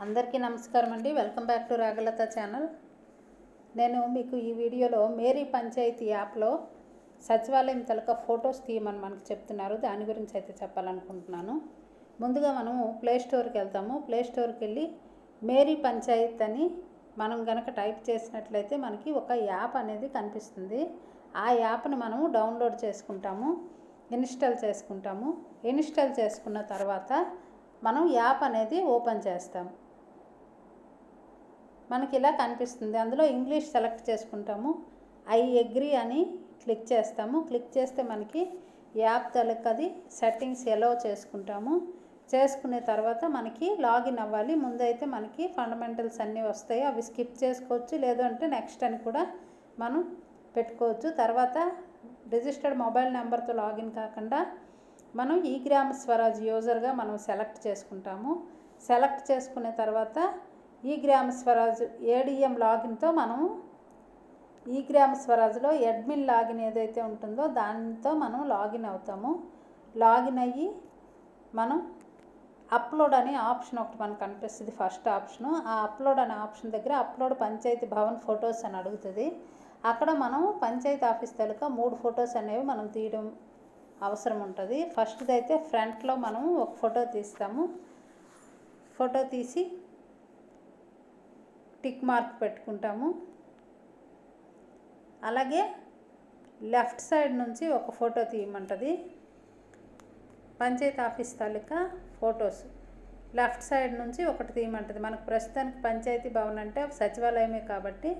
అందరికీ నమస్కారం అండి. Welcome back to Ragalatha channel. నేను మీకు ఈ వీడియోలో మేరీ పంచాయతీ యాప్లో సచివాలయం తాలూకా ఫొటోస్ తీయమని మనకు చెప్తున్నారు. దాని గురించి అయితే చెప్పాలనుకుంటున్నాను. ముందుగా మనము ప్లే స్టోర్కి వెళ్తాము. ప్లే స్టోర్కి వెళ్ళి మేరీ పంచాయత్ అని మనం కనుక టైప్ చేసినట్లయితే మనకి ఒక యాప్ అనేది కనిపిస్తుంది. ఆ యాప్ను మనము డౌన్లోడ్ చేసుకుంటాము, ఇన్స్టాల్ చేసుకుంటాము. ఇన్స్టాల్ చేసుకున్న తర్వాత మనం యాప్ అనేది ఓపెన్ చేస్తాము. మనకి ఇలా కనిపిస్తుంది. అందులో ఇంగ్లీష్ సెలెక్ట్ చేసుకుంటాము. ఐ అగ్రీ అని క్లిక్ చేస్తాము. క్లిక్ చేస్తే మనకి యాప్ తాలూకాది సెట్టింగ్స్ ఎలా చేసుకుంటాము. చేసుకునే తర్వాత మనకి లాగిన్ అవ్వాలి. ముందైతే మనకి ఫండమెంటల్స్ అన్నీ వస్తాయి, అవి స్కిప్ చేసుకోవచ్చు. లేదంటే నెక్స్ట్ అని కూడా మనం పెట్టుకోవచ్చు. తర్వాత రిజిస్టర్డ్ మొబైల్ నెంబర్తో లాగిన్ కాకుండా మనం ఈ గ్రామ స్వరాజ్ యూజర్గా మనం సెలెక్ట్ చేసుకుంటాము. సెలెక్ట్ చేసుకునే తర్వాత ఈ గ్రామ స్వరాజ్ ఏడిఎం లాగిన్తో మనం ఈ గ్రామ స్వరాజ్లో అడ్మిన్ లాగిన్ ఏదైతే ఉంటుందో దాంతో మనం లాగిన్ అవుతాము. లాగిన్ అయ్యి మనం అప్లోడ్ అనే ఆప్షన్ ఒకటి మనకు కనిపిస్తుంది, ఫస్ట్ ఆప్షను. ఆ అప్లోడ్ అనే ఆప్షన్ దగ్గర అప్లోడ్ పంచాయతీ భవన్ ఫొటోస్ అని అడుగుతుంది. అక్కడ మనం పంచాయతీ ఆఫీస్ తాలూకా 3 ఫొటోస్ అనేవి మనం తీయడం అవసరం ఉంటుంది. ఫస్ట్ది అయితే ఫ్రంట్లో మనం ఒక ఫోటో తీస్తాము. ఫోటో తీసి టిక్ మార్క్ పెట్టుకుంటాము. అలాగే లెఫ్ట్ సైడ్ నుంచి ఒక ఫోటో తీయమంటుంది. పంచాయతీ ఆఫీస్ తాలూకా ఫొటోస్ లెఫ్ట్ సైడ్ నుంచి ఒకటి తీయమంటుంది. మనకు ప్రస్తుతానికి పంచాయతీ భవన్ అంటే సచివాలయమే కాబట్టి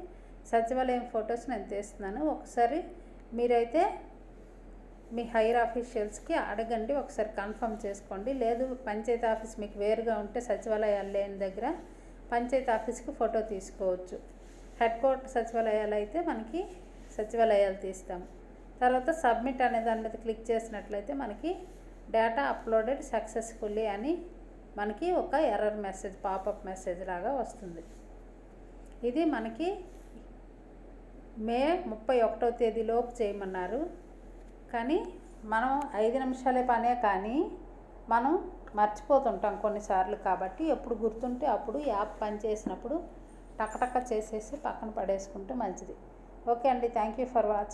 సచివాలయం ఫొటోస్ నేను తీస్తున్నాను. ఒకసారి మీరైతే మీ హైయర్ ఆఫీషియల్స్కి అడగండి, ఒకసారి కన్ఫర్మ్ చేసుకోండి. లేదు పంచాయతీ ఆఫీస్ మీకు వేరుగా ఉంటే సచివాలయాలు లేని దగ్గర పంచాయతీ ఆఫీస్కి ఫోటో తీసుకోవచ్చు. హెడ్ క్వార్టర్ సచివాలయాలు అయితే మనకి సచివాలయాలు తీస్తాము. తర్వాత సబ్మిట్ అనే దాని మీద క్లిక్ చేసినట్లయితే మనకి డేటా అప్లోడెడ్ సక్సెస్ఫుల్లీ అని మనకి ఒక ఎర్రర్ మెసేజ్, పాపప్ మెసేజ్ లాగా వస్తుంది. ఇది మనకి మే 31వ తేదీలోపు చేయమన్నారు. కానీ మనం 5 నిమిషాలే పనే, కానీ మనం మర్చిపోతుంటాం కొన్నిసార్లు. కాబట్టి ఎప్పుడు గుర్తుంటే అప్పుడు యాప్ పనిచేసినప్పుడు టకటక చేసేసి పక్కన పడేసుకుంటే మంచిది. ఓకే అండి, థ్యాంక్ యూ ఫర్ వాచింగ్.